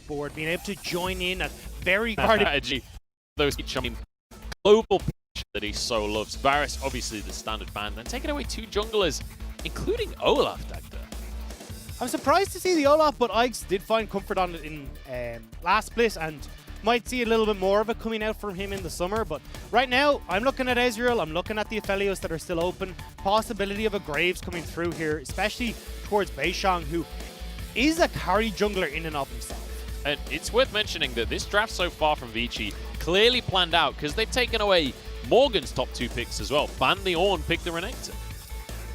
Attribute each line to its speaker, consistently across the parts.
Speaker 1: board, being able to join in at very hard.
Speaker 2: Those global pitch that he so loves. Varus, obviously the standard ban, then taking away 2 junglers, including Olaf, Dagda.
Speaker 1: I'm surprised to see the Olaf, but Ikes did find comfort on it in last split, and might see a little bit more of it coming out from him in the summer. But right now, I'm looking at Ezreal, I'm looking at the Aphelios that are still open. Possibility of a Graves coming through here, especially towards beishang, who is a carry jungler in and of himself.
Speaker 2: And it's worth mentioning that this draft so far from Vici clearly planned out, because they've taken away Morgan's top 2 picks as well. Banned the Ornn, picked the Renekton.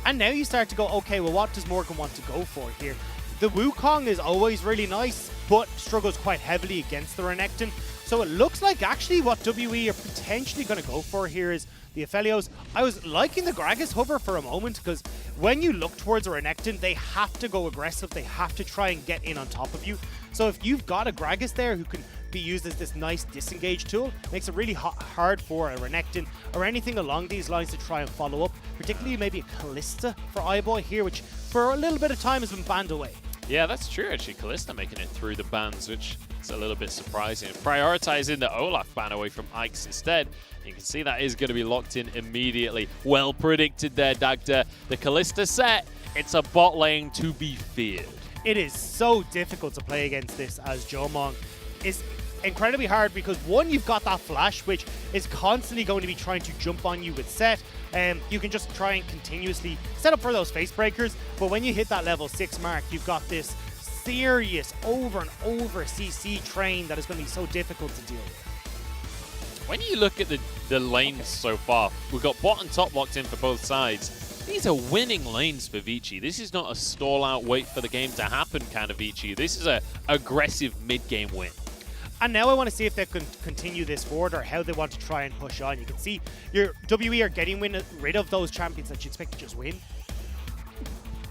Speaker 1: And now you start to go, okay, well, what does Morgan want to go for here? The Wukong is always really nice, but struggles quite heavily against the Renekton. So it looks like actually what WE are potentially going to go for here is the Aphelios. I was liking the Gragas hover for a moment, because when you look towards a Renekton, they have to go aggressive. They have to try and get in on top of you. So if you've got a Gragas there who can be used as this nice disengage tool, makes it really hard for a Renekton or anything along these lines to try and follow up, particularly maybe a Kalista for iBoy here, which for a little bit of time has been banned away.
Speaker 2: Yeah, that's true actually. Kalista making it through the bans, which is a little bit surprising. Prioritizing the Olaf ban away from Ikes instead. You can see that is going to be locked in immediately. Well predicted there, Dagda. The Kalista set, it's a bot lane to be feared.
Speaker 1: It is so difficult to play against this as Jiumeng. It's incredibly hard because, one, you've got that flash, which is constantly going to be trying to jump on you with Sett. You can just try and continuously set up for those face breakers, but when you hit that level 6 mark, you've got this serious over and over CC train that is going to be so difficult to deal with.
Speaker 2: When you look at the lanes so far, we've got bot and top locked in for both sides. These are winning lanes for Vici. This is not a stall out, wait for the game to happen kind of Vici. This is a aggressive mid-game win.
Speaker 1: And now I want to see if they can continue this forward or how they want to try and push on. You can see your WE are getting rid of those champions that you expect to just win.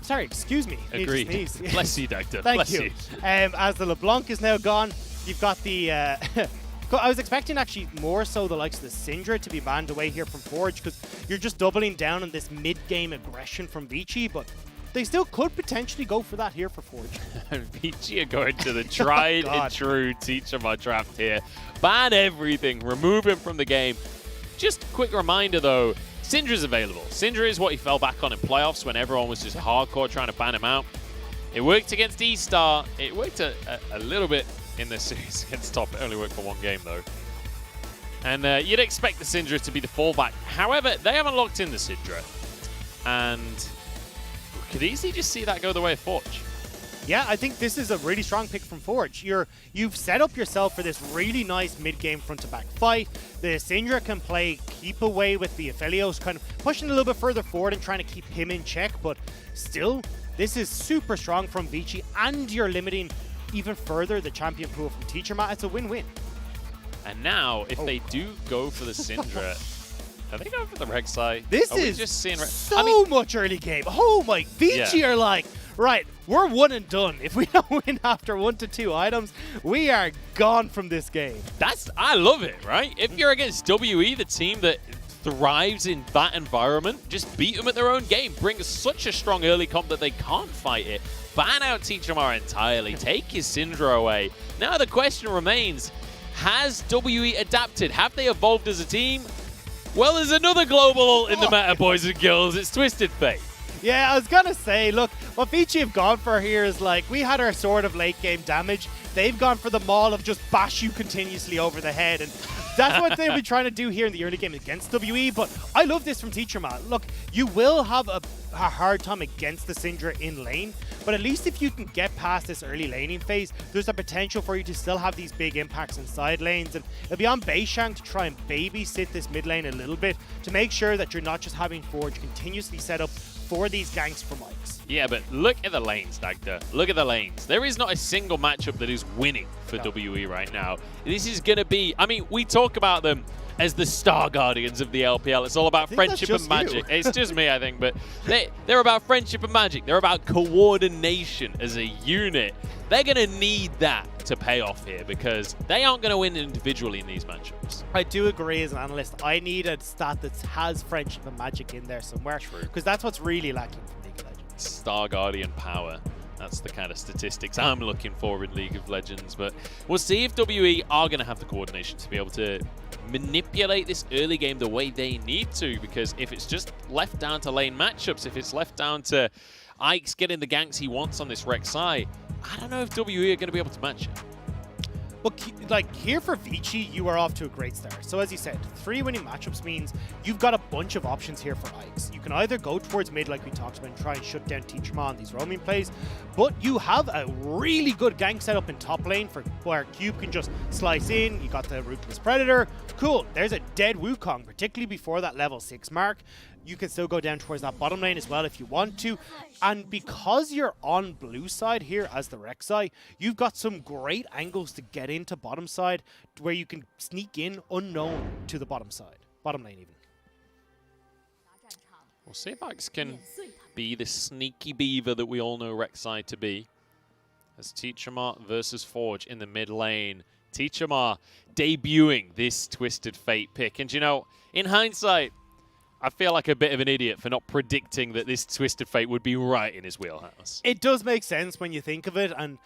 Speaker 1: Sorry, excuse me.
Speaker 2: Agreed. Bless you, Doctor.
Speaker 1: Thank you. As the LeBlanc is now gone, you've got the... I was expecting actually more so the likes of the Syndra to be banned away here from Forge, because you're just doubling down on this mid-game aggression from Vici, but they still could potentially go for that here for Forge.
Speaker 2: Vici are going to the tried and true Teacherma draft here. Ban everything, remove him from the game. Just a quick reminder though, Syndra's available. Syndra is what he fell back on in playoffs when everyone was just hardcore trying to ban him out. It worked against E-Star. It worked a little bit in this series against top. It only worked for 1 game though. And you'd expect the Syndra to be the fallback. However, they haven't locked in the Syndra. And we could easily just see that go the way of Forge.
Speaker 1: Yeah, I think this is a really strong pick from Forge. You've set up yourself for this really nice mid-game front-to-back fight. The Syndra can play keep away with the Aphelios, kind of pushing a little bit further forward and trying to keep him in check, but still, this is super strong from Vici, and you're limiting even further the champion pool from Teacherma. It's a win-win.
Speaker 2: And now, if they do go for the Syndra, are they going for the Rek'Sai?
Speaker 1: This is
Speaker 2: just seeing
Speaker 1: so much early game. Oh my, Vici are like, right, we're one and done. If we don't win after 1 to 2 items, we are gone from this game.
Speaker 2: I love it, right? If you're against WE, the team that thrives in that environment, just beat them at their own game. Bring such a strong early comp that they can't fight it. Ban out Teacherma entirely. Take his Syndra away. Now the question remains, has WE adapted? Have they evolved as a team? Well, there's another global in the meta, boys and girls. It's Twisted Fate.
Speaker 1: Yeah, I was going to say, look, what Vici have gone for here is like, we had our sort of late game damage. They've gone for the maul of just bash you continuously over the head. And that's what they'll be trying to do here in the early game against WE. But I love this from Teacherma. Look, you will have a hard time against the Syndra in lane, but at least if you can get past this early laning phase, there's a potential for you to still have these big impacts in side lanes. And it'll be on beishang to try and babysit this mid lane a little bit to make sure that you're not just having Forge continuously set up for these ganks from Ikes.
Speaker 2: Yeah, but look at the lanes, Dagda. Look at the lanes. There is not a single matchup that is winning for WE right now. This is going to be, I mean, we talk about them as the Star Guardians of the LPL. It's all about friendship and magic. It's just me, I think, but they're about friendship and magic. They're about coordination as a unit. They're going to need that to pay off here because they aren't going to win individually in these matchups.
Speaker 1: I do agree as an analyst. I need a stat that has friendship and magic in there somewhere, because that's what's really lacking from League of Legends.
Speaker 2: Star Guardian power. That's the kind of statistics I'm looking for in League of Legends. But we'll see if WE are going to have the coordination to be able to manipulate this early game the way they need to, because if it's just left down to lane matchups, if it's left down to Ike's getting the ganks he wants on this Rek'Sai, I don't know if WE are going to be able to match it.
Speaker 1: Well, like here for Vici, you are off to a great start. So as you said, 3 winning matchups means you've got a bunch of options here for Ikes. You can either go towards mid like we talked about and try and shut down Teacherma on these roaming plays, but you have a really good gank setup in top lane for where Cube can just slice in. You got the Ruthless Predator. Cool, there's a dead Wukong, particularly before that level 6 mark. You can still go down towards that bottom lane as well if you want to. And because you're on blue side here as the Rek'Sai, you've got some great angles to get into bottom side where you can sneak in unknown to the bottom side. Bottom lane even.
Speaker 2: We'll see if Ike's can be the sneaky beaver that we all know Rek'Sai to be. As Teacherma versus Forge in the mid lane. Teacherma debuting this Twisted Fate pick. And you know, in hindsight, I feel like a bit of an idiot for not predicting that this Twisted Fate would be right in his wheelhouse.
Speaker 1: It does make sense when you think of it, and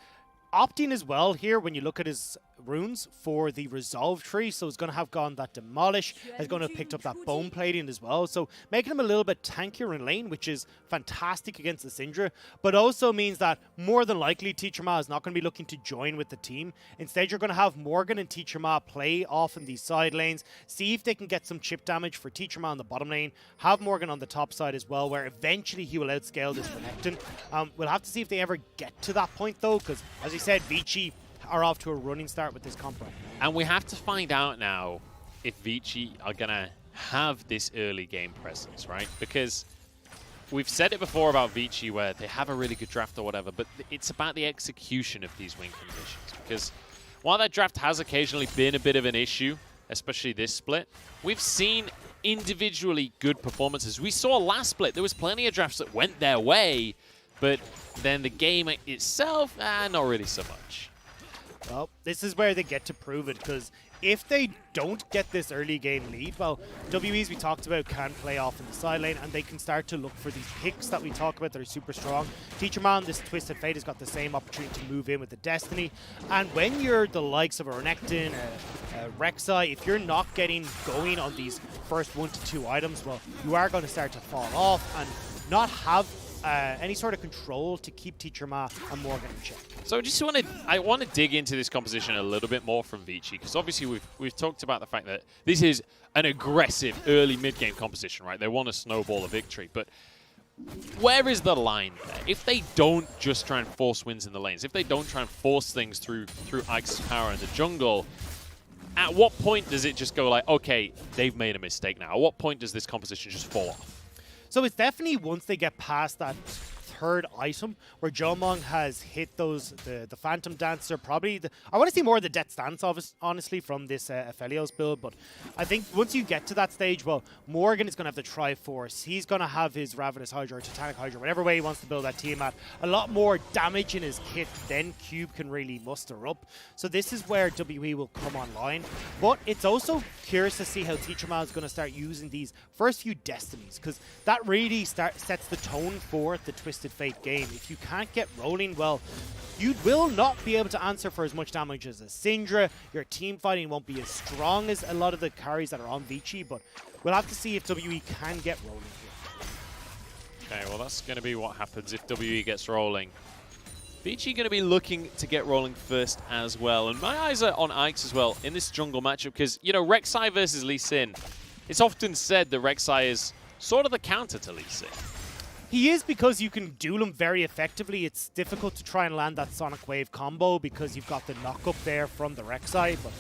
Speaker 1: opting as well here when you look at his runes for the Resolve tree, so he's going to have gone that Demolish, he's going to have picked up that Bone Plating as well, so making him a little bit tankier in lane, which is fantastic against the Syndra, but also means that more than likely Teacherma is not going to be looking to join with the team. Instead, you're going to have Morgan and Teacherma play off in these side lanes, see if they can get some chip damage for Teacherma on the bottom lane, have Morgan on the top side as well, where eventually he will outscale this Renekton. We'll have to see if they ever get to that point though, because as you said, Vici are off to a running start with this comp run.
Speaker 2: And we have to find out now if Vici are going to have this early game presence, right? Because we've said it before about Vici where they have a really good draft or whatever, but it's about the execution of these win conditions. Because while that draft has occasionally been a bit of an issue, especially this split, we've seen individually good performances. We saw last split, there was plenty of drafts that went their way, but then the game itself, not really so much.
Speaker 1: Well, this is where they get to prove it, because if they don't get this early game lead, well, WEs we talked about can play off in the side lane, and they can start to look for these picks that we talk about that are super strong. Teacherma, this Twisted Fate, has got the same opportunity to move in with the Destiny, and when you're the likes of a Renekton, a Rek'Sai, if you're not getting going on these first 1 to 2 items, well, you are going to start to fall off and not have any sort of control to keep Teacherma and Morgan in check.
Speaker 2: So I want to dig into this composition a little bit more from Vici, because obviously we've talked about the fact that this is an aggressive early mid-game composition, right? They want to snowball a victory, but where is the line there? If they don't just try and force wins in the lanes, if they don't try and force things through Ike's power in the jungle, at what point does it just go like, okay, they've made a mistake now? At what point does this composition just fall off?
Speaker 1: So it's definitely once they get past that third item where Jiumeng has hit those, the Phantom Dancer, probably, I want to see more of the Death Stance, honestly, from this Aphelios build, but I think once you get to that stage, well, Morgan is going to have the Triforce, he's going to have his Ravenous Hydra or Titanic Hydra, whatever way he wants to build that team at, a lot more damage in his kit than Cube can really muster up, so this is where WE will come online, but it's also curious to see how Teacherma is going to start using these first few Destinies, because that really sets the tone for the Twisted Fate game. If you can't get rolling, well, you will not be able to answer for as much damage as a Syndra. Your team fighting won't be as strong as a lot of the carries that are on Vici, but we'll have to see if WE can get rolling here.
Speaker 2: Okay, well that's going to be what happens if WE gets rolling. Vici going to be looking to get rolling first as well, and my eyes are on Ike's as well in this jungle matchup, because, you know, Rek'Sai versus Lee Sin, it's often said that Rek'Sai is sort of the counter to Lee Sin.
Speaker 1: He is, because you can duel him very effectively. It's difficult to try and land that Sonic Wave combo because you've got the knock-up there from the Rek'Sai, but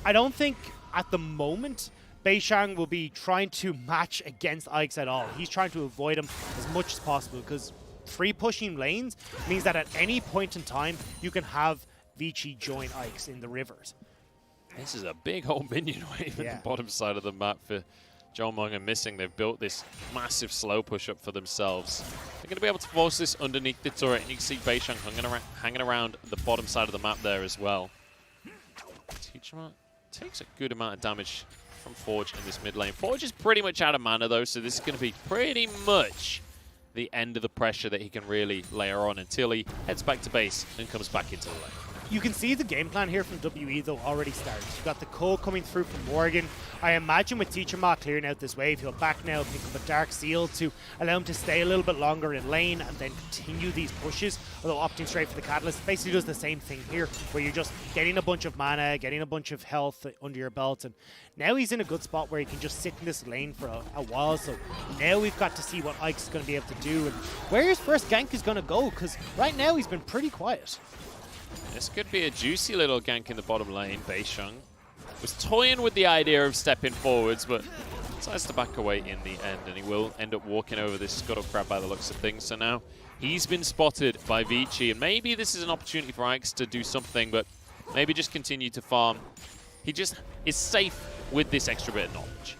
Speaker 1: I don't think at the moment beishang will be trying to match against Ike's at all. He's trying to avoid him as much as possible, because free pushing lanes means that at any point in time you can have Vici join Ike's in the rivers.
Speaker 2: This is a big old minion wave at the bottom side of the map for Jiumeng and Missing. They've built this massive slow push-up for themselves. They're going to be able to force this underneath the turret, and you can see beishang hanging around the bottom side of the map there as well. Teacherma takes a good amount of damage from Forge in this mid lane. Forge is pretty much out of mana though, so this is going to be pretty much the end of the pressure that he can really layer on until he heads back to base and comes back into the lane.
Speaker 1: You can see the game plan here from WE though already started. You've got the Cole coming through from Morgan. I imagine with Teacherma clearing out this wave, he'll back now, pick up a Dark Seal to allow him to stay a little bit longer in lane and then continue these pushes, although opting straight for the Catalyst basically does the same thing here, where you're just getting a bunch of mana, getting a bunch of health under your belt, and now he's in a good spot where he can just sit in this lane for a while. So now we've got to see what Ike's going to be able to do and where his first gank is going to go, because right now he's been pretty quiet.
Speaker 2: This could be a juicy little gank in the bottom lane. Beishang was toying with the idea of stepping forwards, but decides to back away in the end, and he will end up walking over this Scuttle Crab by the looks of things. So now he's been spotted by Vici, and maybe this is an opportunity for Ike's to do something, but maybe just continue to farm. He just is safe with this extra bit of knowledge.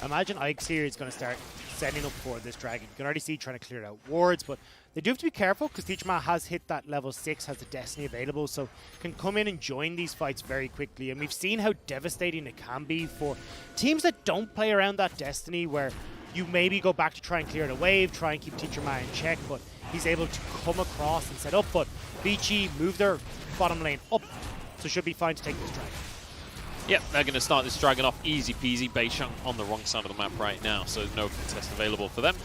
Speaker 1: Imagine Ike's here is going to start setting up for this dragon. You can already see trying to clear out wards, but they do have to be careful because Teacherma has hit that level 6, has the Destiny available, so can come in and join these fights very quickly. And we've seen how devastating it can be for teams that don't play around that Destiny, where you maybe go back to try and clear the wave, try and keep Teacherma in check, but he's able to come across and set up. But Vici move their bottom lane up, so should be fine to take this dragon.
Speaker 2: Yep, they're going to start this dragon off easy peasy. Beishang on the wrong side of the map right now, so no contest available for them.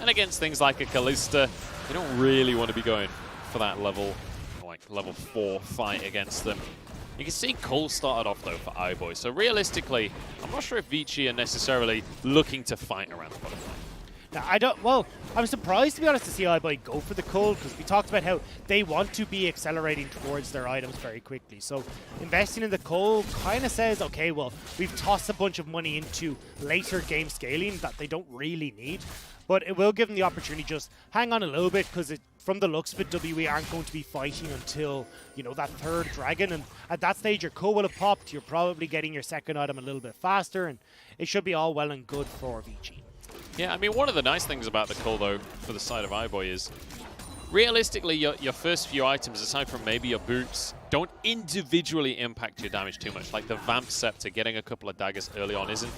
Speaker 2: And against things like a Kalista, they don't really want to be going for that level 4 fight against them. You can see Cole started off though for iBoy, so realistically, I'm not sure if Vici are necessarily looking to fight around the bottom lane.
Speaker 1: Now, I'm surprised, to be honest, to see iBoy go for the Cole, because we talked about how they want to be accelerating towards their items very quickly. So investing in the Cole kind of says, okay, well, we've tossed a bunch of money into later game scaling that they don't really need, but it will give them the opportunity to just hang on a little bit, because from the looks of it, WE aren't going to be fighting until, you know, that third dragon, and at that stage your Cole will have popped, you're probably getting your second item a little bit faster, and it should be all well and good for Vici.
Speaker 2: Yeah, I mean, one of the nice things about the Cole, though, for the side of iBoy is, realistically, your first few items, aside from maybe your boots, don't individually impact your damage too much. Like the Vamp Scepter, getting a couple of daggers early on isn't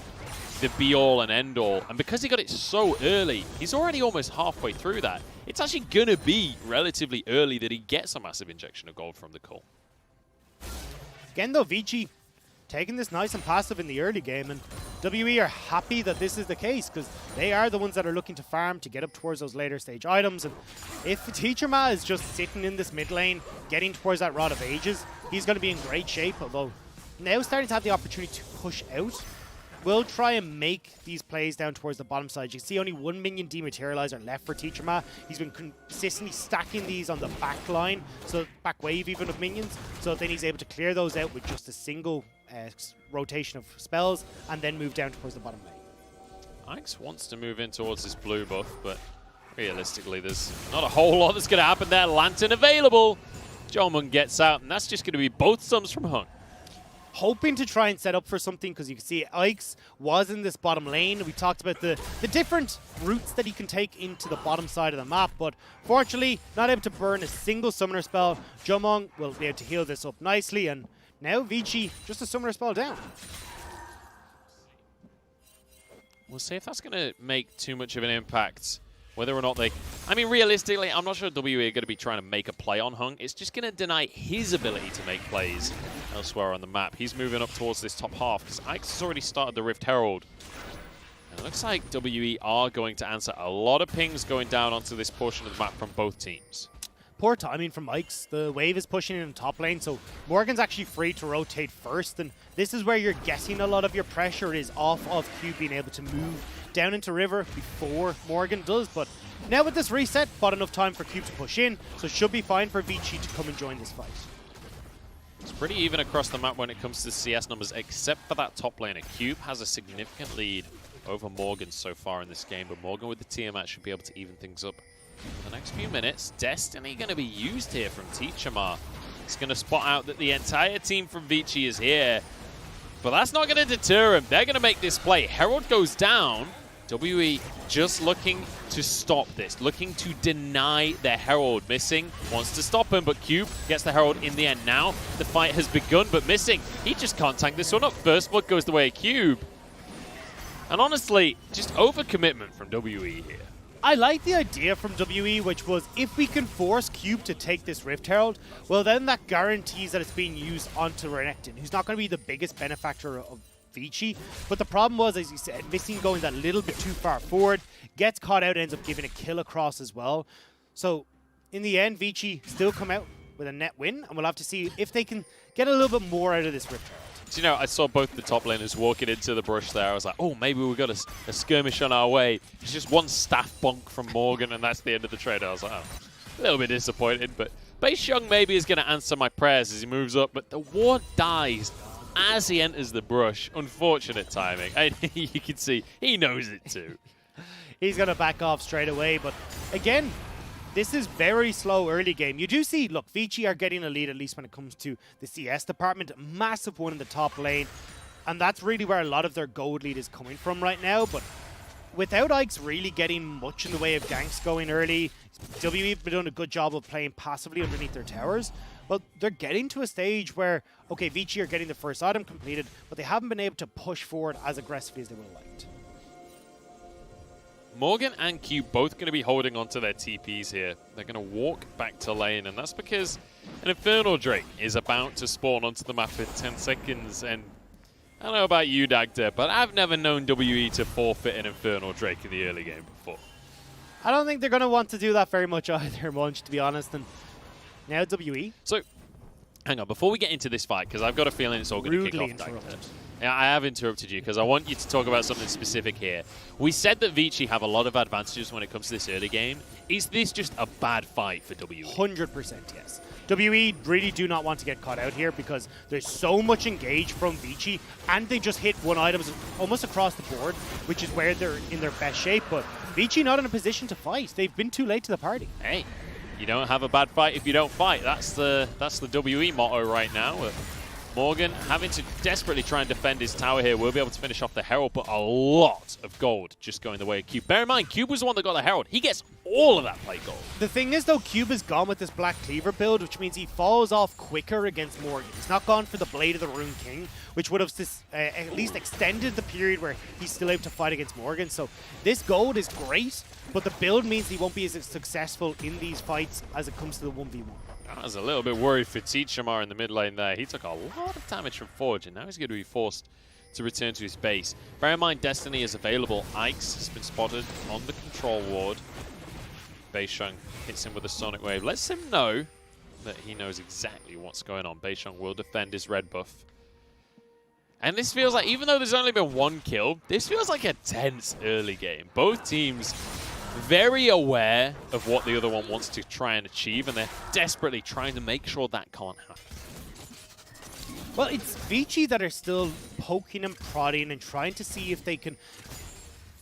Speaker 2: the be-all and end-all. And because he got it so early, he's already almost halfway through that. It's actually going to be relatively early that he gets a massive injection of gold from the Cole.
Speaker 1: Again, though, Vici taking this nice and passive in the early game, and WE are happy that this is the case, because they are the ones that are looking to farm to get up towards those later stage items. And if Teacherma is just sitting in this mid lane, getting towards that Rod of Ages, he's going to be in great shape, although now starting to have the opportunity to push out. We'll try and make these plays down towards the bottom side. You can see only one minion dematerializer left for Teacherma. He's been consistently stacking these on the back line, so back wave even of minions, so then he's able to clear those out with just a single rotation of spells and then move down towards the bottom lane.
Speaker 2: Ike's wants to move in towards this blue buff, but realistically there's not a whole lot that's going to happen there. Lantern available. Jiumeng gets out, and that's just going to be both sums from Hung.
Speaker 1: Hoping to try and set up for something, because you can see Ike's was in this bottom lane. We talked about the different routes that he can take into the bottom side of the map, but fortunately not able to burn a single summoner spell. Jiumeng will be able to heal this up nicely, and now Vici just a summoner spell down.
Speaker 2: We'll see if that's going to make too much of an impact. Whether or not they... I mean, realistically, I'm not sure WE are going to be trying to make a play on Hung. It's just going to deny his ability to make plays elsewhere on the map. He's moving up towards this top half, because Ike's has already started the Rift Herald. And it looks like WE are going to answer a lot of pings going down onto this portion of the map from both teams.
Speaker 1: Poor timing from Ike's. The wave is pushing in the top lane, so Morgan's actually free to rotate first, and this is where you're getting a lot of your pressure is off of Cube being able to move down into river before Morgan does. But now with this reset, bought enough time for Cube to push in, so it should be fine for Vici to come and join this fight.
Speaker 2: It's pretty even across the map when it comes to CS numbers, except for that top laner. Cube has a significant lead over Morgan so far in this game, but Morgan with the Tiamat should be able to even things up in the next few minutes. Destiny going to be used here from Teacherma. It's going to spot out that the entire team from Vici is here, but that's not going to deter him. They're going to make this play. Herald goes down. WE just looking to stop this, looking to deny their Herald. Missing wants to stop him, but Cube gets the Herald in the end. Now the fight has begun, but Missing, he just can't tank this one up. First blood goes the way of Cube. And honestly, just overcommitment from WE here.
Speaker 1: I like the idea from WE, which was if we can force Cube to take this Rift Herald, well then that guarantees that it's being used onto Renekton, who's not going to be the biggest benefactor of Vici. But the problem was, as you said, missing going that little bit too far forward, gets caught out, ends up giving a kill across as well. So in the end, Vici still come out with a net win, and we'll have to see if they can get a little bit more out of this Rift Herald.
Speaker 2: So, you know, I saw both the top laners walking into the brush there. I was like, oh, maybe we've got a skirmish on our way. It's just one staff bonk from Morgan, and that's the end of the trade. I was like, oh, a little bit disappointed. But beishang maybe is going to answer my prayers as he moves up. But the ward dies as he enters the brush. Unfortunate timing. And you can see he knows it too.
Speaker 1: He's going to back off straight away. But again, this is very slow early game. You do see, look, Vici are getting a lead, at least when it comes to the CS department. Massive one in the top lane. And that's really where a lot of their gold lead is coming from right now. But without Ike's really getting much in the way of ganks going early, WE have been doing a good job of playing passively underneath their towers. Well, they're getting to a stage where, okay, Vici are getting the first item completed, but they haven't been able to push forward as aggressively as they would have liked.
Speaker 2: Morgan and Cube both going to be holding onto their TPs here. They're going to walk back to lane, and that's because an Infernal Drake is about to spawn onto the map in 10 seconds. And I don't know about you, Dagda, but I've never known WE to forfeit an Infernal Drake in the early game before.
Speaker 1: I don't think they're going to want to do that very much either, Munch, to be honest. And now WE.
Speaker 2: So, hang on, before we get into this fight, because I've got a feeling it's all going to kick off, Dagda. Yeah, I have interrupted you because I want you to talk about something specific here. We said that Vici have a lot of advantages when it comes to this early game. Is this just a bad fight for WE?
Speaker 1: 100% yes. WE really do not want to get caught out here because there's so much engage from Vici, and they just hit one item almost across the board, which is where they're in their best shape. But Vici not in a position to fight. They've been too late to the party.
Speaker 2: Hey, you don't have a bad fight if you don't fight. That's the WE motto right now. Morgan having to desperately try and defend his tower here. We'll be able to finish off the Herald, but a lot of gold just going the way of Cube. Bear in mind, Cube was the one that got the Herald. He gets all of that plate gold.
Speaker 1: The thing is, though, Cube is gone with this Black Cleaver build, which means he falls off quicker against Morgan. He's not gone for the Blade of the Rune King, which would have at least extended the period where he's still able to fight against Morgan. So this gold is great, but the build means he won't be as successful in these fights as it comes to the 1v1.
Speaker 2: I was a little bit worried for Teacherma in the mid lane there. He took a lot of damage from Forge, and now he's going to be forced to return to his base. Bear in mind, Destiny is available. Ike's has been spotted on the control ward. beishang hits him with a Sonic Wave. Lets him know that he knows exactly what's going on. beishang will defend his red buff. And this feels like, even though there's only been one kill, this feels like a tense early game. Both teams very aware of what the other one wants to try and achieve, and they're desperately trying to make sure that can't happen.
Speaker 1: Well, it's Vici that are still poking and prodding and trying to see if they can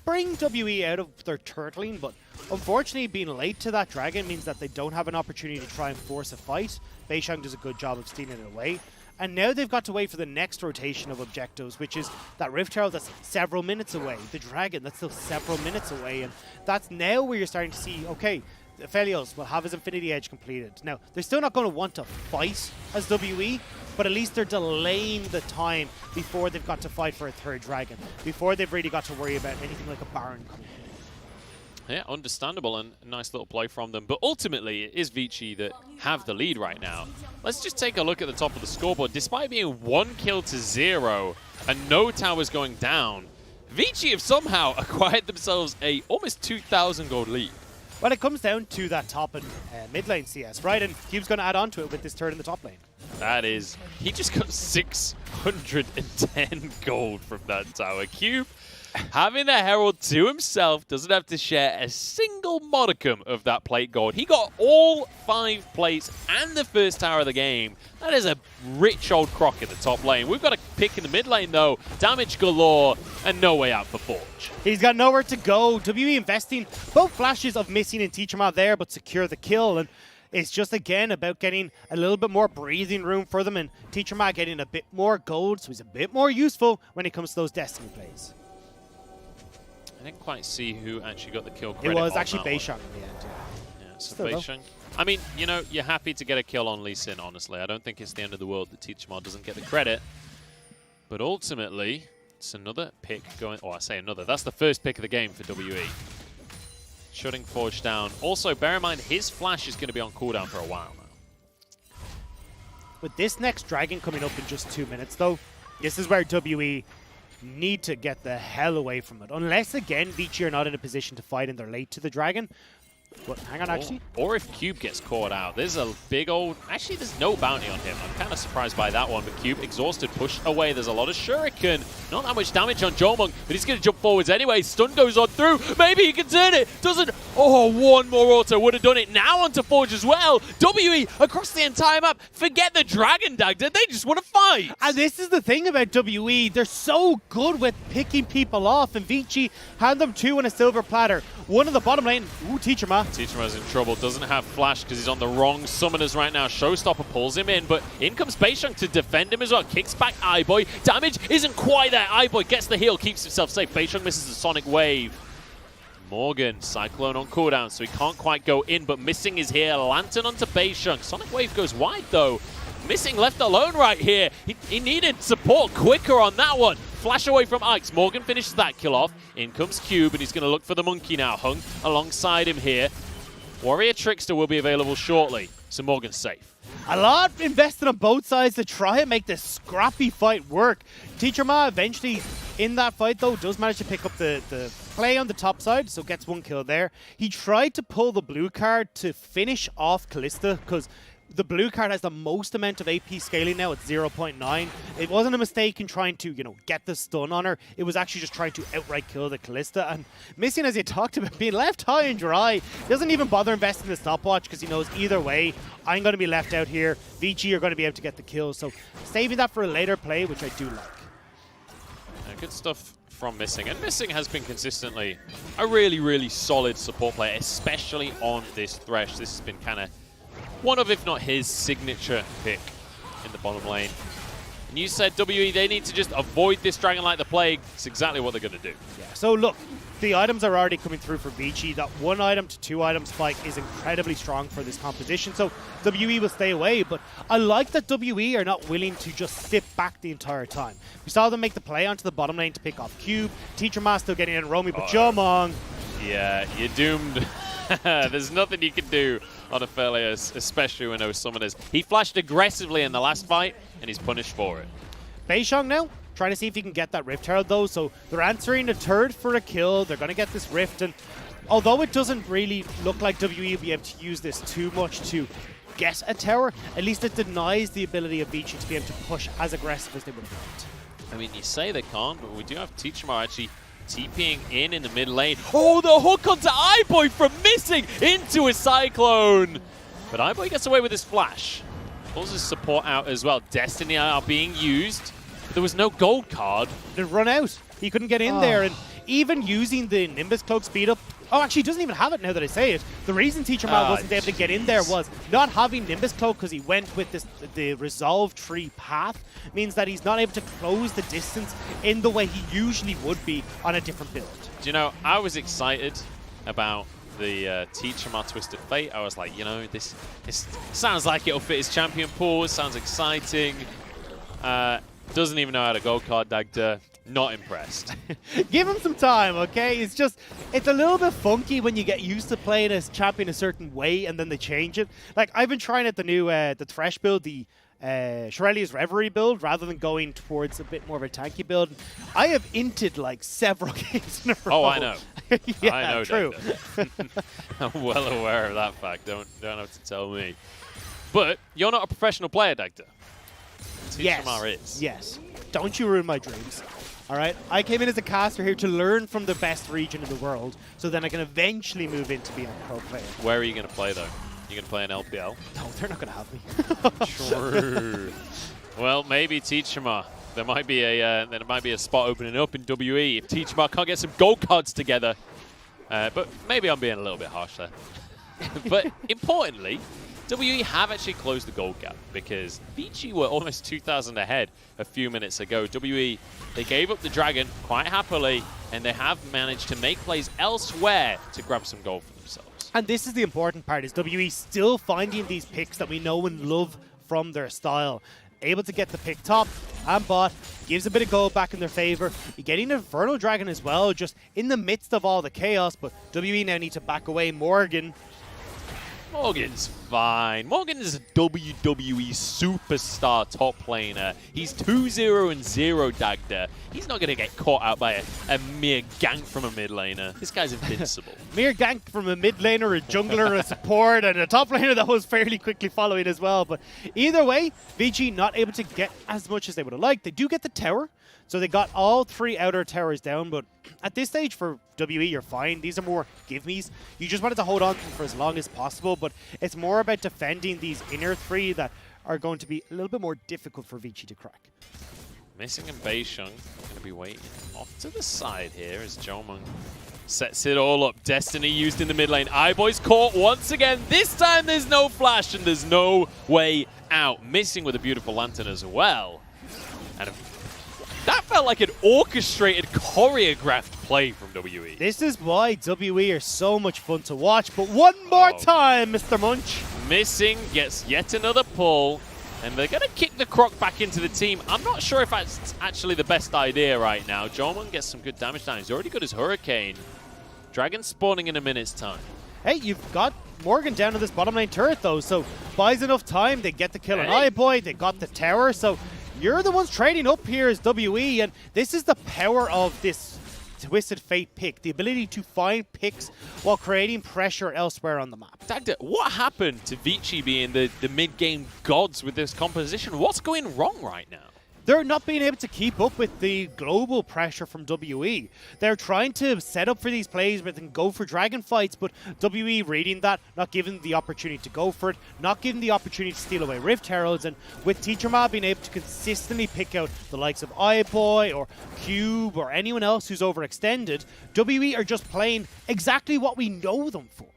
Speaker 1: bring WE out of their turtling, but unfortunately being late to that dragon means that they don't have an opportunity to try and force a fight. beishang does a good job of stealing it away. And now they've got to wait for the next rotation of objectives, which is that Rift Herald that's several minutes away. The Dragon, that's still several minutes away. And that's now where you're starting to see, okay, Aphelios will have his Infinity Edge completed. Now, they're still not going to want to fight as WE, but at least they're delaying the time before they've got to fight for a third Dragon, before they've really got to worry about anything like a Baron coming in.
Speaker 2: Yeah, understandable and a nice little play from them. But ultimately, it is Vici that have the lead right now. Let's just take a look at the top of the scoreboard. Despite being 1 kill to 0 and no towers going down, Vici have somehow acquired themselves a almost 2,000 gold lead.
Speaker 1: Well, it comes down to that top and mid lane CS, right? And Cube's going to add on to it with this turret in the top lane.
Speaker 2: That is, he just got 610 gold from that tower. Cube, having a Herald to himself, doesn't have to share a single modicum of that plate gold. He got all 5 plates and the first tower of the game. That is a rich old croc in the top lane. We've got a pick in the mid lane, though. Damage galore and no way out for Forge.
Speaker 1: He's got nowhere to go. WE investing both flashes of missing and Teacherma there, but secure the kill. And it's just, again, about getting a little bit more breathing room for them, and Teacherma getting a bit more gold, so he's a bit more useful when it comes to those Destiny plays.
Speaker 2: I didn't quite see who actually got the kill credit.
Speaker 1: It was
Speaker 2: on
Speaker 1: actually
Speaker 2: that one.
Speaker 1: beishang in the end,
Speaker 2: Yeah, so beishang. I mean, you know, you're happy to get a kill on Lee Sin, honestly. I don't think it's the end of the world that Teacherma doesn't get the credit. But ultimately, It's another pick going, I say another, that's the first pick of the game for WE. Shutting Forge down. Also, bear in mind, his flash is going to be on cooldown for a while now.
Speaker 1: With this next dragon coming up in just 2 minutes, though, this is where WE need to get the hell away from it. Unless, again, Vici are not in a position to fight and they're late to the dragon. But hang on, actually.
Speaker 2: Or if Cube gets caught out. There's a big old... Actually, there's no bounty on him. I'm kind of surprised by that one. But Cube, exhausted, pushed away. There's a lot of Shuriken. Not that much damage on Jiumeng, but he's going to jump forwards anyway. Stun goes on through. Maybe he can turn it. Doesn't... Oh, one more auto would have done it. Now onto Forge as well. WE across the entire map. Forget the Dragon Dagger. They just want to fight.
Speaker 1: And this is the thing about WE. They're so good with picking people off. And Vici had them 2 on a silver platter. One in the bottom lane. Ooh, Teacherma.
Speaker 2: Teacherma's in trouble. Doesn't have flash because he's on the wrong summoners right now. Showstopper pulls him in, but in comes beishang to defend him as well. Kicks back iBoy. Damage isn't quite there. iBoy gets the heal, keeps himself safe. beishang misses the Sonic Wave. Morgan, Cyclone on cooldown, so he can't quite go in, but missing is here. Lantern onto beishang. Sonic Wave goes wide, though. Missing left alone right here. He needed support quicker on that one. Flash away from Ike's. Morgan finishes that kill off. In comes Cube, and he's going to look for the monkey now. Hung alongside him here. Warrior Trickster will be available shortly, so Morgan's safe.
Speaker 1: A lot invested on both sides to try and make this scrappy fight work. Teacherma eventually, in that fight though, does manage to pick up the play on the top side, so gets 1 kill there. He tried to pull the blue card to finish off Kalista, because the blue card has the most amount of AP scaling now at 0.9. It wasn't a mistake in trying to, get the stun on her. It was actually just trying to outright kill the Kalista. And missing, as you talked about, being left high and dry. Doesn't even bother investing in the stopwatch because he knows either way, I'm going to be left out here. Vici are going to be able to get the kill. So saving that for a later play, which I do like.
Speaker 2: Good stuff from Missing. And Missing has been consistently a really, really solid support player, especially on this Thresh. This has been kind of one of, if not his, signature pick in the bottom lane. And you said, WE, they need to just avoid this dragon like the plague. It's exactly what they're going to do.
Speaker 1: Yeah, so look, the items are already coming through for Vici. That 1 item to 2 item spike is incredibly strong for this composition, so WE will stay away. But I like that WE are not willing to just sit back the entire time. We saw them make the play onto the bottom lane to pick off Cube. Teacherma still getting in Romy, but Jiumeng.
Speaker 2: Yeah, you're doomed. There's nothing you can do on Aphelios, especially when those summoners. He flashed aggressively in the last fight, and he's punished for it.
Speaker 1: beishang now, trying to see if he can get that Rift Herald though, so they're answering a turret for a kill. They're going to get this Rift, and although it doesn't really look like WE will be able to use this too much to get a tower, at least it denies the ability of Vici to be able to push as aggressive as they would have liked.
Speaker 2: I mean, you say they can't, but we do have Teacherma actually TPing in the mid lane. Oh, the hook onto iBoy from Missing into a Cyclone. But iBoy gets away with his flash. Pulls his support out as well. Destiny are being used. But there was no gold card.
Speaker 1: They run out. He couldn't get in there, and even using the Nimbus Cloak speed up. Oh, actually, he doesn't even have it now that I say it. The reason Teacherma wasn't able to get in there was not having Nimbus Cloak, because he went with the Resolve Tree path, means that he's not able to close the distance in the way he usually would be on a different build.
Speaker 2: Do you know, I was excited about the Teacherma Twisted Fate. I was like, this sounds like it'll fit his champion pool. It sounds exciting. Doesn't even know how to gold card Dagda. Not impressed.
Speaker 1: Give him some time, okay? It's a little bit funky when you get used to playing as champion a certain way and then they change it. Like, I've been trying at the new, the Thresh build, the Shirelia's Reverie build, rather than going towards a bit more of a tanky build. I have inted like several games in a row.
Speaker 2: Oh, I know.
Speaker 1: Yeah,
Speaker 2: I know,
Speaker 1: true.
Speaker 2: I'm well aware of that fact. Don't have to tell me. But you're not a professional player, Dagda. Teacherma is.
Speaker 1: Yes. Don't you ruin my dreams. All right, I came in as a caster here to learn from the best region in the world, so then I can eventually move into being a pro player.
Speaker 2: Where are you going to play, though? You going to play an LPL?
Speaker 1: No, they're not going to have me.
Speaker 2: True. Well, maybe Teacherma. There might be a spot opening up in WE if Teacherma can't get some gold cards together. But maybe I'm being a little bit harsh there. But importantly, WE have actually closed the gold gap, because Vici were almost 2,000 ahead a few minutes ago. WE, they gave up the dragon quite happily, and they have managed to make plays elsewhere to grab some gold for themselves.
Speaker 1: And this is the important part, is WE still finding these picks that we know and love from their style. able to get the pick top and bot, gives a bit of gold back in their favor. You're getting an Inferno Dragon as well, just in the midst of all the chaos, but WE now need to back away.
Speaker 2: Morgan's fine. Morgan is a WWE superstar top laner. He's 2-0-0 Dagda. He's not going to get caught out by a mere gank from a mid laner. This guy's invincible.
Speaker 1: Mere gank from a mid laner, a jungler, a support, and a top laner that was fairly quickly following as well. But either way, Vici not able to get as much as they would have liked. They do get the tower, so they got all 3 outer towers down, but at this stage for WE, you're fine. These are more give-me's. You just wanted to hold on to them for as long as possible, but it's more about defending these inner 3 that are going to be a little bit more difficult for Vici to crack.
Speaker 2: Missing and beishang going to be waiting off to the side here as Jiumeng sets it all up. Destiny used in the mid lane. iBoy's caught once again. This time there's no flash and there's no way out. Missing with a beautiful lantern as well. And that felt like an orchestrated, choreographed play from WE.
Speaker 1: This is why WE are so much fun to watch, but one more time, Mr. Munch.
Speaker 2: Missing gets yet another pull, and they're going to kick the Croc back into the team. I'm not sure if that's actually the best idea right now. Jiumeng gets some good damage down. He's already got his Hurricane. Dragon spawning in a minute's time.
Speaker 1: Hey, you've got Morgan down on this bottom lane turret, though, so buys enough time. They get the kill on iBoy. They got the tower, so you're the ones trading up here as WE, and this is the power of this Twisted Fate pick, the ability to find picks while creating pressure elsewhere on the map.
Speaker 2: Dagda, what happened to Vici being the mid-game gods with this composition? What's going wrong right now?
Speaker 1: They're not being able to keep up with the global pressure from WE. They're trying to set up for these plays where they can go for dragon fights, but WE reading that, not giving the opportunity to go for it, not giving the opportunity to steal away Rift Heralds, and with Teacherma being able to consistently pick out the likes of iBoy or Cube or anyone else who's overextended, WE are just playing exactly what we know them for.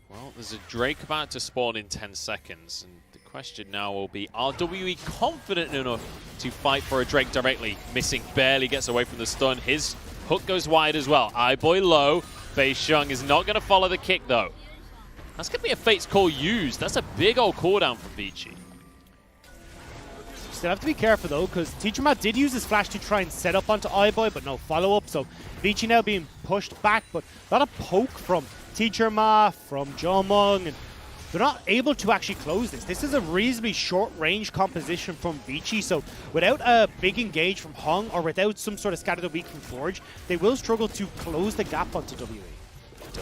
Speaker 2: Well, there's a Drake about to spawn in 10 seconds, and the question now will be, are WE confident enough to fight for a Drake directly? Missing barely gets away from the stun. His hook goes wide as well. iBoy low. beishang is not going to follow the kick, though. That's going to be a Fate's Call used. That's a big old cooldown from Vici.
Speaker 1: Still have to be careful, though, because Teacherma did use his flash to try and set up onto iBoy, but no follow-up. So Vici now being pushed back, but not a poke from Teacherma, from Jiumeng, and they're not able to actually close this. This is a reasonably short-range composition from Vici, so without a big engage from Hong or without some sort of Scatter the Weak from Forge, they will struggle to close the gap onto WE.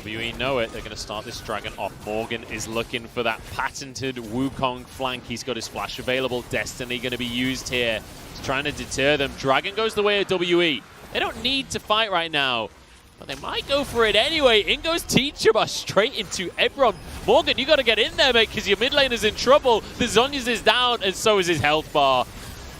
Speaker 2: WE know it. They're going to start this dragon off. Morgan is looking for that patented Wukong flank. He's got his flash available. Destiny going to be used here. He's trying to deter them. Dragon goes the way of WE. They don't need to fight right now, but they might go for it anyway. In goes Teacherma straight into Ebron. Morgan, you got to get in there, mate, because your mid lane is in trouble. The Zhonya's is down, and so is his health bar.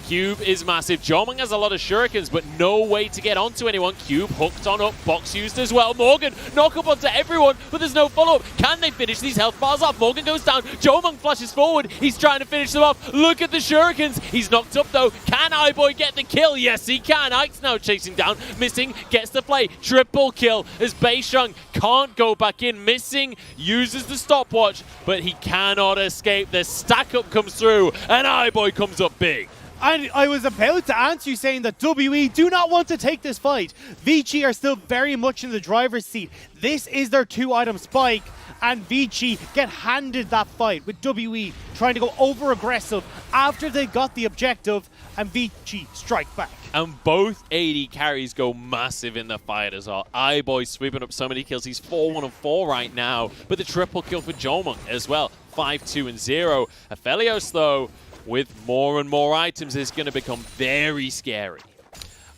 Speaker 2: Cube is massive. Jiumeng has a lot of shurikens, but no way to get onto anyone. Cube hooked on up, box used as well. Morgan knock up onto everyone, but there's no follow-up. Can they finish these health bars off? Morgan goes down. Jiumeng flashes forward. He's trying to finish them off. Look at the shurikens. He's knocked up, though. Can iBoy get the kill? Yes, he can. Ike's now chasing down. Missing gets the play. Triple kill as beishang can't go back in. Missing uses the stopwatch, but he cannot escape. The stack-up comes through, and iBoy comes up big.
Speaker 1: And I was about to answer you saying that WE do not want to take this fight. Vici are still very much in the driver's seat. This is their 2-item spike, and Vici get handed that fight with WE trying to go over-aggressive after they got the objective, and Vici strike back.
Speaker 2: And both AD carries go massive in the fight as well. iBoy sweeping up so many kills. He's 4-1-4 right now, but the triple kill for Jiumeng as well. 5-2-0. Aphelios, though, with more and more items, is going to become very scary.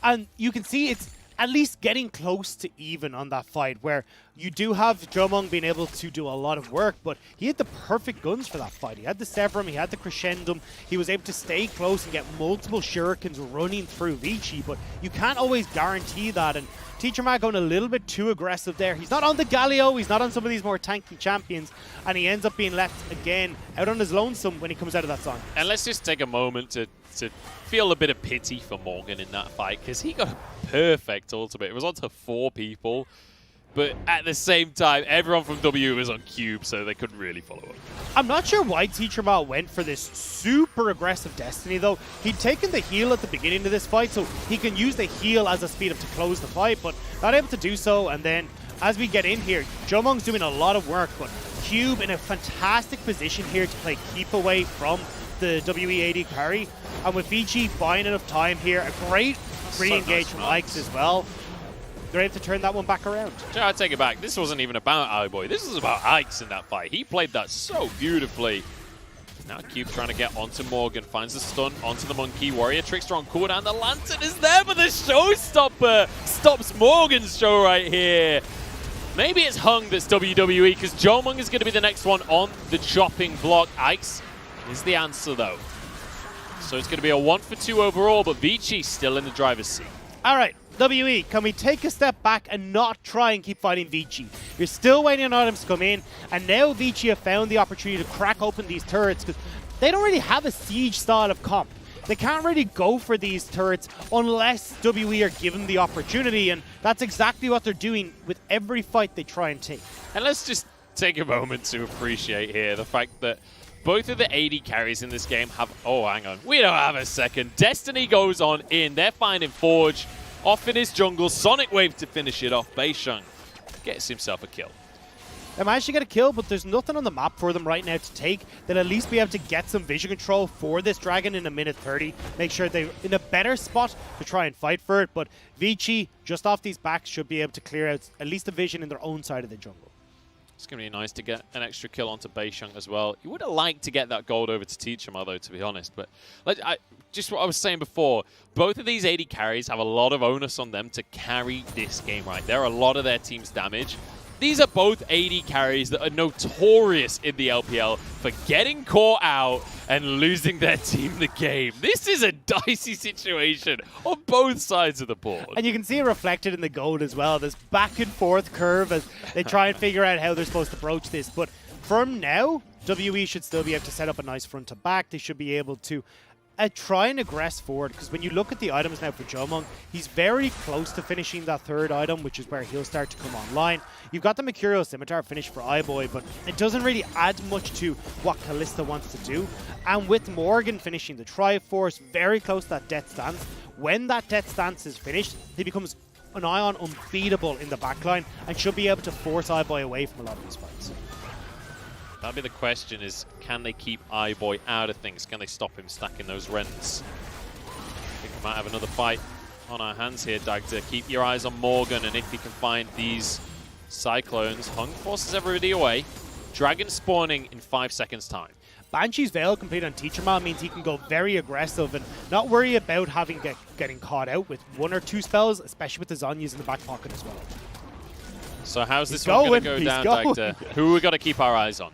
Speaker 1: And you can see it's at least getting close to even on that fight, where you do have Jiumeng being able to do a lot of work, but he had the perfect guns for that fight. He had the Severum, he had the Crescendum, he was able to stay close and get multiple shurikens running through Vici, but you can't always guarantee that, and Teacherma going a little bit too aggressive there. He's not on the Galio, he's not on some of these more tanky champions, and he ends up being left again out on his lonesome when he comes out of that song.
Speaker 2: And let's just take a moment to feel a bit of pity for Morgan in that fight, because he got a perfect ultimate. It was onto 4 people. but at the same time, everyone from W was on Cube, so they couldn't really follow up.
Speaker 1: I'm not sure why Teacherma went for this super aggressive Destiny, though. He'd taken the heal at the beginning of this fight, so he can use the heal as a speed up to close the fight, but not able to do so. And then, as we get in here, Jiumeng's doing a lot of work, but Cube in a fantastic position here to play keep away from the WE80 carry. And with Vici buying enough time here, a great re-engage from Ike's as well. They're able to turn that one back around.
Speaker 2: I take it back. This wasn't even about iBoy. This was about Ike's in that fight. He played that so beautifully. Now Cube trying to get onto Morgan. Finds the stun onto the Monkey. Warrior Trickster on cooldown. The Lantern is there, but the showstopper stops Morgan's show right here. Maybe it's Hung that's WWE, because Jiumeng is going to be the next one on the chopping block. Ike's is the answer, though. So it's going to be a 1-for-2 overall, but Vici still in the driver's seat.
Speaker 1: All right, WE, can we take a step back and not try and keep fighting Vici? You're still waiting on items to come in, and now Vici have found the opportunity to crack open these turrets, because they don't really have a siege style of comp. They can't really go for these turrets unless WE are given the opportunity, and that's exactly what they're doing with every fight they try and take.
Speaker 2: And let's just take a moment to appreciate here the fact that both of the AD carries in this game have... Oh, hang on. We don't have a second. Destiny goes on in. They're finding Forge off in his jungle. Sonic Wave to finish it off. Beishang gets himself a kill.
Speaker 1: They managed to get a kill, but there's nothing on the map for them right now to take. They'll at least be able to get some vision control for this dragon in a minute 30. Make sure they're in a better spot to try and fight for it. But Vici, just off these backs, should be able to clear out at least the vision in their own side of the jungle.
Speaker 2: It's going to be nice to get an extra kill onto Beishang as well. You would have liked to get that gold over to Teacherma, though, to be honest. But just what I was saying before, both of these AD carries have a lot of onus on them to carry this game right. They're a lot of their team's damage. These are both AD carries that are notorious in the LPL for getting caught out and losing their team the game. This is a dicey situation on both sides of the board.
Speaker 1: And you can see it reflected in the gold as well. This back and forth curve as they try and figure out how they're supposed to broach this. But from now, WE should still be able to set up a nice front to back. They should be able to try and aggress forward, because when you look at the items now for Jiumeng, he's very close to finishing that third item, which is where he'll start to come online. You've got the Mercurial Scimitar finished for iBoy, but it doesn't really add much to what Kalista wants to do. And with Morgan finishing the Triforce, very close to that Death Stance, when that Death Stance is finished, he becomes an Ion unbeatable in the backline and should be able to force iBoy away from a lot of these fights.
Speaker 2: That'll be the question, is can they keep iBoy out of things? Can they stop him stacking those rents? I think we might have another fight on our hands here, Dagda. Keep your eyes on Morgan, and if he can find these Cyclones, Hung forces everybody away. Dragon spawning in 5 seconds time.
Speaker 1: Banshee's Veil complete on Teacherma means he can go very aggressive and not worry about getting caught out with 1 or 2 spells, especially with the Zhonya's in the back pocket as well.
Speaker 2: So how's this one going to go down, Dagda? Who we got to keep our eyes on?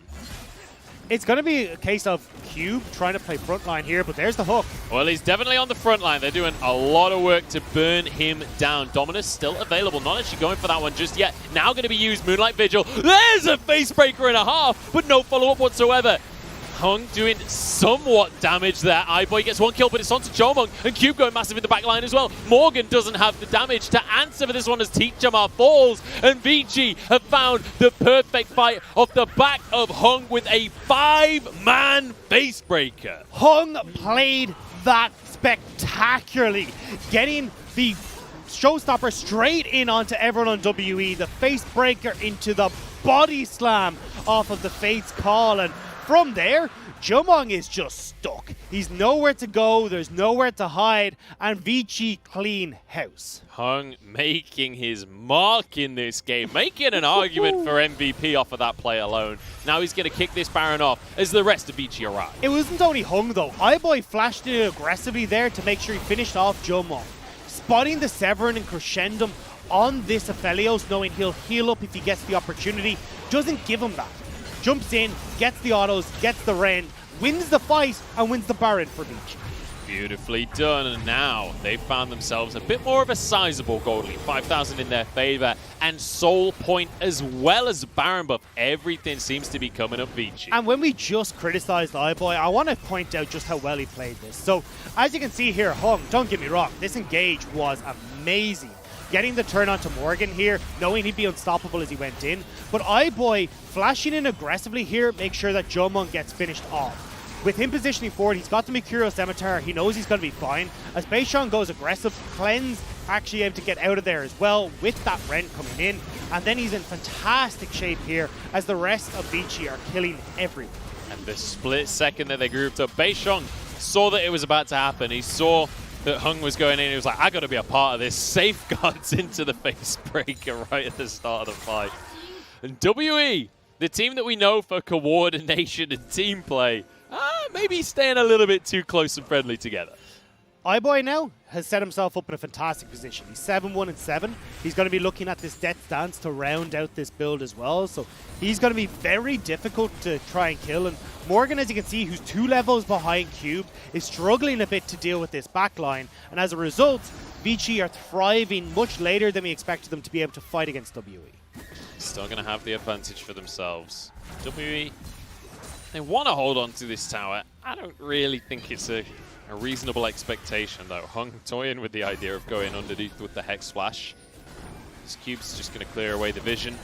Speaker 1: It's going to be a case of Cube trying to play frontline here, but there's the hook.
Speaker 2: Well, he's definitely on the front line. They're doing a lot of work to burn him down. Dominus still available, not actually going for that one just yet. Now going to be used, Moonlight Vigil. There's a face breaker and a half, but no follow-up whatsoever. Hung doing somewhat damage there. iBoy gets 1 kill, but it's onto Jiumeng, and Cube going massive in the back line as well. Morgan doesn't have the damage to answer for this one as Teacherma falls, and Vici have found the perfect fight off the back of Hung with a 5-man face breaker.
Speaker 1: Hung played that spectacularly, getting the showstopper straight in onto everyone on WE, the face breaker into the body slam off of the Fate's Call, and from there, Jiumeng is just stuck. He's nowhere to go, there's nowhere to hide, and Vici clean house.
Speaker 2: Hung making his mark in this game, making an argument for MVP off of that play alone. Now he's going to kick this Baron off as the rest of Vici arrive.
Speaker 1: It wasn't only Hung though. iBoy flashed it aggressively there to make sure he finished off Jiumeng. Spotting the Severin and Crescendum on this Aphelios, knowing he'll heal up if he gets the opportunity, doesn't give him that. Jumps in, gets the autos, gets the rend, wins the fight, and wins the Baron for Vici.
Speaker 2: Beautifully done, and now they've found themselves a bit more of a sizable gold lead. 5,000 in their favor, and Soul Point as well as Baron buff. Everything seems to be coming up Vici.
Speaker 1: And when we just criticized iBoy, I want to point out just how well he played this. So, as you can see here, Hung, don't get me wrong, this engage was amazing. getting the turn onto Morgan here, knowing he'd be unstoppable as he went in. But iBoy flashing in aggressively here makes sure that Jiumeng gets finished off. With him positioning forward, he's got the Mercurial Scimitar. He knows he's going to be fine. As beishang goes aggressive, Cleanse actually able to get out of there as well with that Ren coming in. And then he's in fantastic shape here as the rest of Vici are killing everyone.
Speaker 2: And the split second that they grouped up, beishang saw that it was about to happen. He saw that Hung was going in. He was like, I got to be a part of this. Safeguards into the face breaker right at the start of the fight. And WE, the team that we know for coordination and team play, maybe staying a little bit too close and friendly together.
Speaker 1: iBoy now has set himself up in a fantastic position. He's 7-1-7. He's going to be looking at this Death Dance to round out this build as well. So he's going to be very difficult to try and kill. And Morgan, as you can see, who's 2 levels behind Cube, is struggling a bit to deal with this backline. And as a result, Vici are thriving much later than we expected them to be able to fight against WE.
Speaker 2: Still going to have the advantage for themselves. WE, they want to hold on to this tower. I don't really think it's a reasonable expectation, though. Hung toying with the idea of going underneath with the Hex Flash. This Cube's just going to clear away the vision.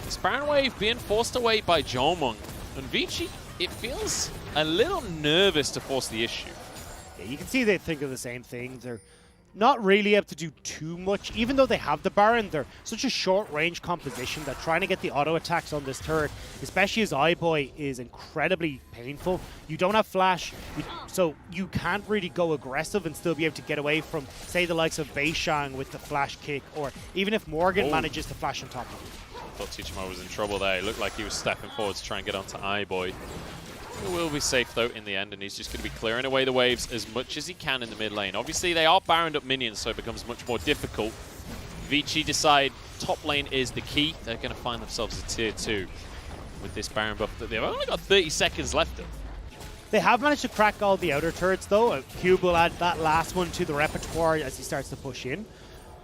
Speaker 2: This Baron Wave being forced away by Jiumeng. And Vici, it feels a little nervous to force the issue.
Speaker 1: Yeah, you can see they think of the same thing. They're not really able to do too much. Even though they have the Baron, they're such a short-range composition that trying to get the auto attacks on this turret, especially as iBoy, is incredibly painful. You don't have flash, so you can't really go aggressive and still be able to get away from, say, the likes of beishang with the flash kick, or even if Morgan manages to flash on top of him.
Speaker 2: I thought Teacherma was in trouble there. It looked like he was stepping forward to try and get onto iBoy. He will be safe, though, in the end, and he's just going to be clearing away the waves as much as he can in the mid lane. Obviously, they are baroned up minions, so it becomes much more difficult. Vici decide top lane is the key. They're going to find themselves a tier 2 with this Baron buff that they've only got 30 seconds left of.
Speaker 1: They have managed to crack all the outer turrets, though. Cube will add that last one to the repertoire as he starts to push in.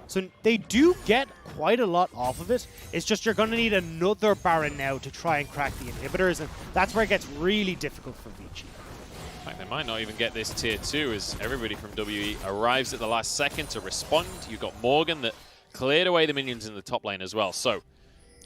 Speaker 1: So they do get quite a lot off of it. It's just you're going to need another Baron now to try and crack the inhibitors, and that's where it gets really difficult for Vici.
Speaker 2: In fact, they might not even get this tier 2 as everybody from WE arrives at the last second to respond. You've got Morgan that cleared away the minions in the top lane as well. So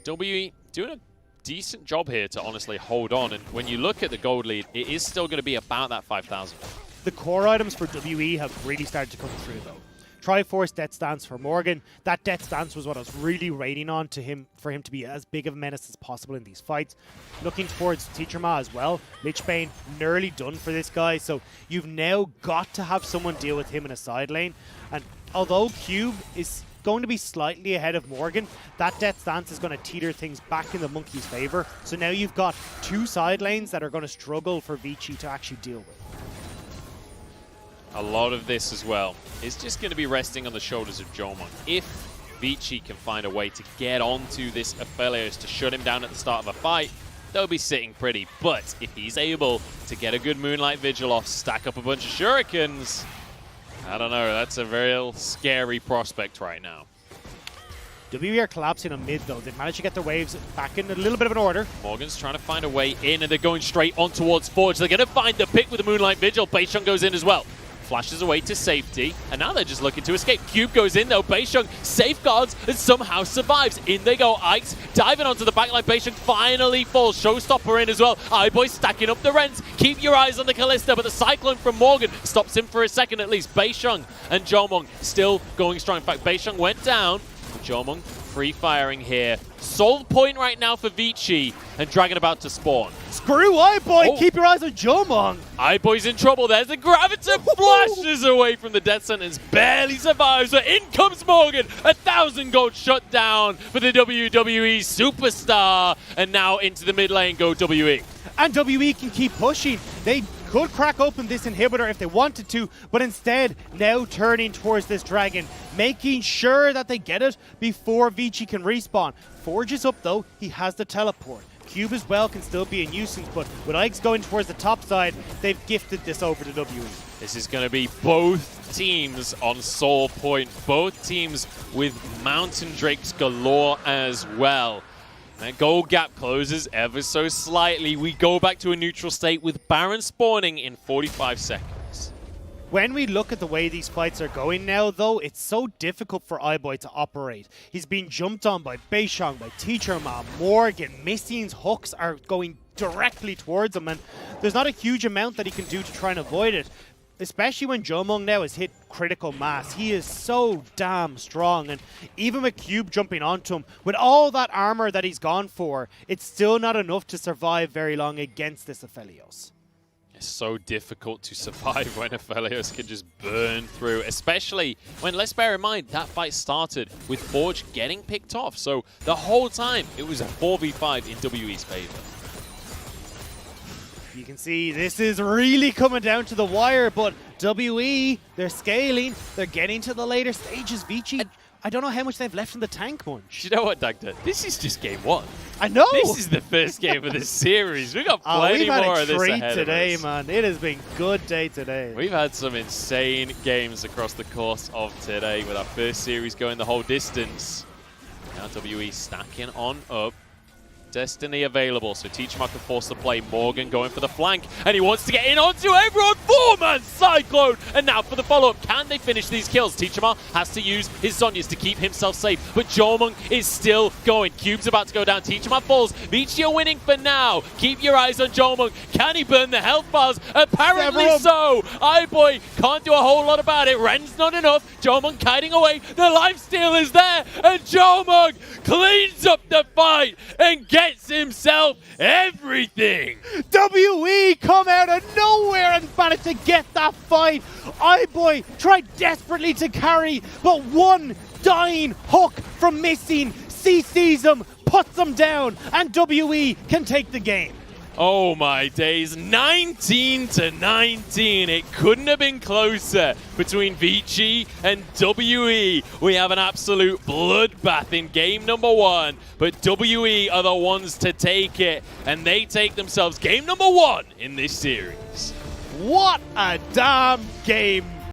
Speaker 2: WE doing a decent job here to honestly hold on, and when you look at the gold lead, it is still going to be about that 5,000.
Speaker 1: The core items for WE have really started to come through, though. Triforce Death Stance for Morgan. That Death Stance was what I was really rating on to him for him to be as big of a menace as possible in these fights. Looking towards Teacherma as well. Lichbane nearly done for this guy, so you've now got to have someone deal with him in a side lane. And although Cube is going to be slightly ahead of Morgan, that Death Stance is going to teeter things back in the monkey's favor. So now you've got 2 side lanes that are going to struggle for Vici to actually deal with.
Speaker 2: A lot of this as well is just going to be resting on the shoulders of Jiumeng. If Vici can find a way to get onto this Aphelios to shut him down at the start of a fight, they'll be sitting pretty. But if he's able to get a good Moonlight Vigil off, stack up a bunch of shurikens, I don't know, that's a very scary prospect right now.
Speaker 1: WE are collapsing on mid, though. They've managed to get their waves back in a little bit of an order.
Speaker 2: Morgan's trying to find a way in, and they're going straight on towards Forge. They're going to find the pick with the Moonlight Vigil. beishang goes in as well. Flashes away to safety, and now they're just looking to escape. Cube goes in, though. beishang safeguards and somehow survives. In they go. Ike's diving onto the backline. beishang finally falls. Showstopper in as well. iBoy stacking up the rents. Keep your eyes on the Kalista, but the Cyclone from Morgan stops him for a second at least. beishang and Jiumeng still going strong. In fact, beishang went down. Jiumeng free firing here. Soul point right now for Vici, and Dragon about to spawn.
Speaker 1: Screw iBoy! Keep your eyes on Jiumeng!
Speaker 2: iBoy's in trouble. There's the Gravita flashes away from the death sentence. Barely survives, but in comes Morgan. 1,000 gold shut down for the WWE superstar. And now into the mid lane go WE.
Speaker 1: And WE can keep pushing. They could crack open this inhibitor if they wanted to, but instead now turning towards this dragon, making sure that they get it before Vici can respawn. Forge is up though, he has the teleport. Cube as well can still be a nuisance, but with Ike's going towards the top side, they've gifted this over to WE.
Speaker 2: This is going to be both teams on Soul Point, both teams with Mountain Drakes galore as well. That gold gap closes ever so slightly. We go back to a neutral state with Baron spawning in 45 seconds.
Speaker 1: When we look at the way these fights are going now, though, it's so difficult for iBoy to operate. He's being jumped on by beishang, by Teacherma, Morgan. Mistine's hooks are going directly towards him, and there's not a huge amount that he can do to try and avoid it. Especially when Jiumeng now has hit critical mass. He is so damn strong, and even with Cube jumping onto him, with all that armor that he's gone for, it's still not enough to survive very long against this Aphelios.
Speaker 2: It's so difficult to survive when Aphelios can just burn through, especially when, let's bear in mind, that fight started with Forge getting picked off. So the whole time, it was a 4v5 in WE's favor.
Speaker 1: You can see this is really coming down to the wire, but WE, they're scaling. They're getting to the later stages. Vici, I don't know how much they've left in the tank munch.
Speaker 2: You know what, Dagda? This is just game one.
Speaker 1: I know!
Speaker 2: This is the first game of this series. We've got plenty more of this ahead of us.
Speaker 1: We've had a treat today, man. It has been a good day today.
Speaker 2: We've had some insane games across the course of today with our first series going the whole distance. Now WE stacking on up. Destiny available, so Teacherma can force the play. Morgan going for the flank, and he wants to get in onto everyone. 4-man Cyclone, and now for the follow-up. Can they finish these kills? Teacherma has to use his Zhonya's to keep himself safe, but Jiumeng is still going. Cube's about to go down. Teacherma falls. Vici are winning for now. Keep your eyes on Jiumeng. Can he burn the health bars? Apparently so. iBoy can't do a whole lot about it. Ren's not enough. Jiumeng kiting away. The lifesteal is there, and Jiumeng cleans up the fight and gets himself everything.
Speaker 1: WE come out of nowhere and managed to get that fight. iBoy tried desperately to carry, but one dying hook from Missing CCs him, puts him down, and WE can take the game.
Speaker 2: Oh my days, 19-19. It couldn't have been closer between Vici and WE. We have an absolute bloodbath in game number one, but WE are the ones to take it, and they take themselves game number one in this series.
Speaker 1: What a damn game,